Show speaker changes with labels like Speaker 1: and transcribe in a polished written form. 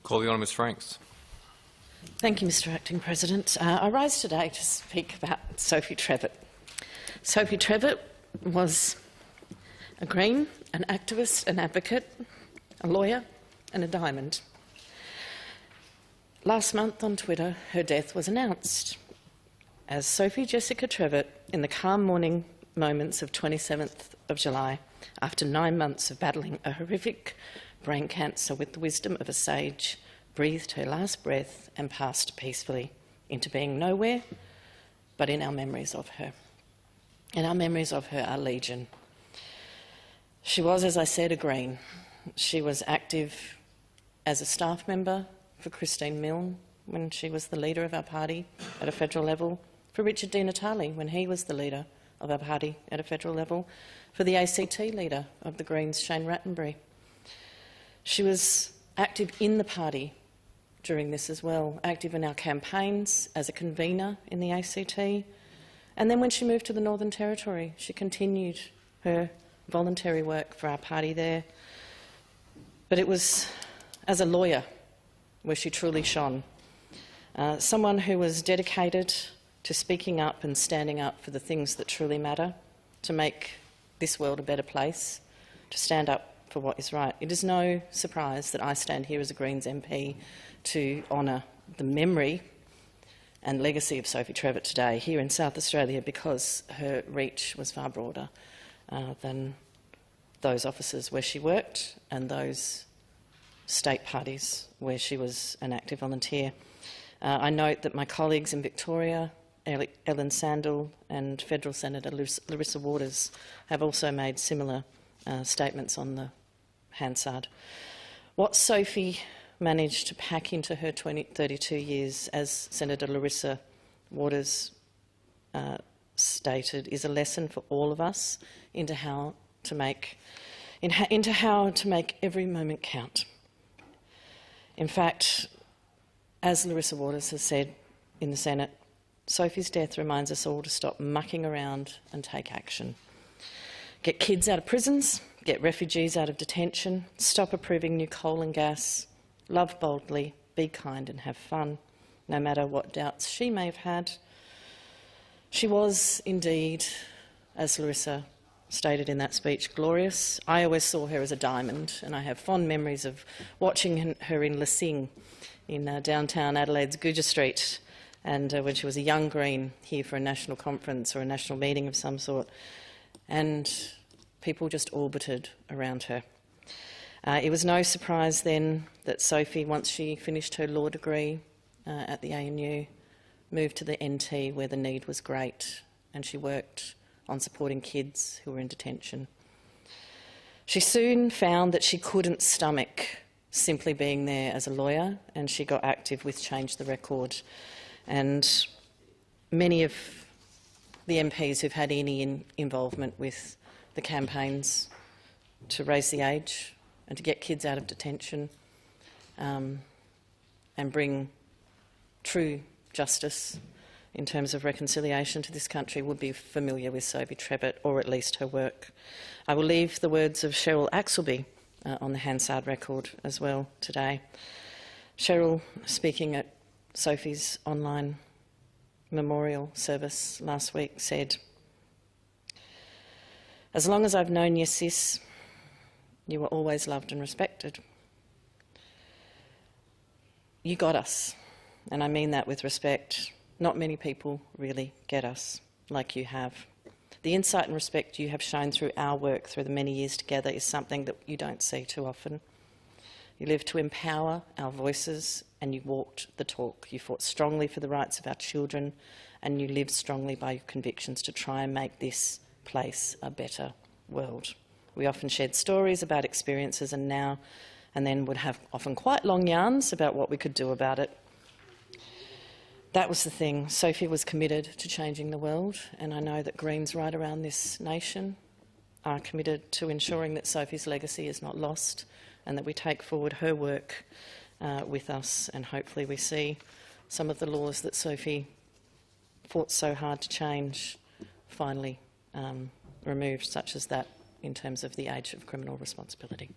Speaker 1: Call the Honourable Ms Franks.
Speaker 2: Thank you, Mr Acting President. I rise today to speak about Sophie Trevitt. Sophie Trevitt was a Green, an activist, an advocate, a lawyer and a diamond. Last month on Twitter, her death was announced as Sophie Jessica Trevitt in the calm morning moments of 27th of July, after 9 months of battling a horrific brain cancer with the wisdom of a sage, breathed her last breath and passed peacefully into being nowhere but in our memories of her. And our memories of her are legion. She was, as I said, a Green. She was active as a staff member for Christine Milne when she was the leader of our party at a federal level, for Richard Di Natale when he was the leader of our party at a federal level, for the ACT leader of the Greens, Shane Rattenbury. She was active in the party during this as well, active in our campaigns as a convener in the ACT. And then when she moved to the Northern Territory, she continued her voluntary work for our party there. But it was as a lawyer where she truly shone. Someone who was dedicated to speaking up and standing up for the things that truly matter, to make this world a better place, to stand up for what is right. It is no surprise that I stand here as a Greens MP to honour the memory and legacy of Sophie Trevitt today here in South Australia, because her reach was far broader than those offices where she worked and those state parties where she was an active volunteer. I note that my colleagues in Victoria, Ellen Sandell and Federal Senator Larissa Waters, have also made similar statements on the Hansard. What Sophie managed to pack into her 32 years, as Senator Larissa Waters stated, is a lesson for all of us into how to make every moment count. In fact, as Larissa Waters has said in the Senate, Sophie's death reminds us all to stop mucking around and take action. Get kids out of prisons, get refugees out of detention, stop approving new coal and gas, love boldly, be kind and have fun, no matter what doubts she may have had. She was indeed, as Larissa stated in that speech, glorious. I always saw her as a diamond, and I have fond memories of watching her in Lissing in downtown Adelaide's Guja Street, and when she was a young Green here for a national conference or a national meeting of some sort, and people just orbited around her. It was no surprise then that Sophie, once she finished her law degree at the ANU, moved to the NT where the need was great, and she worked on supporting kids who were in detention. She soon found that she couldn't stomach simply being there as a lawyer, and she got active with Change the Record. And many of the MPs who've had any involvement with the campaigns to raise the age and to get kids out of detention and bring true justice in terms of reconciliation to this country would be familiar with Sophie Trevitt, or at least her work. I will leave the words of Cheryl Axelby on the Hansard record as well today. Cheryl, speaking at Sophie's online memorial service last week, said, "As long as I've known you, sis, you were always loved and respected. You got us, and I mean that with respect. Not many people really get us like you have. The insight and respect you have shown through our work through the many years together is something that you don't see too often. You lived to empower our voices and you walked the talk. You fought strongly for the rights of our children and you lived strongly by your convictions to try and make this place a better world. We often shared stories about experiences and then would have often quite long yarns about what we could do about it. That was the thing. Sophie was committed to changing the world, and I know that Greens right around this nation are committed to ensuring that Sophie's legacy is not lost and that we take forward her work with us, and hopefully we see some of the laws that Sophie fought so hard to change finally removed, such as that in terms of the age of criminal responsibility.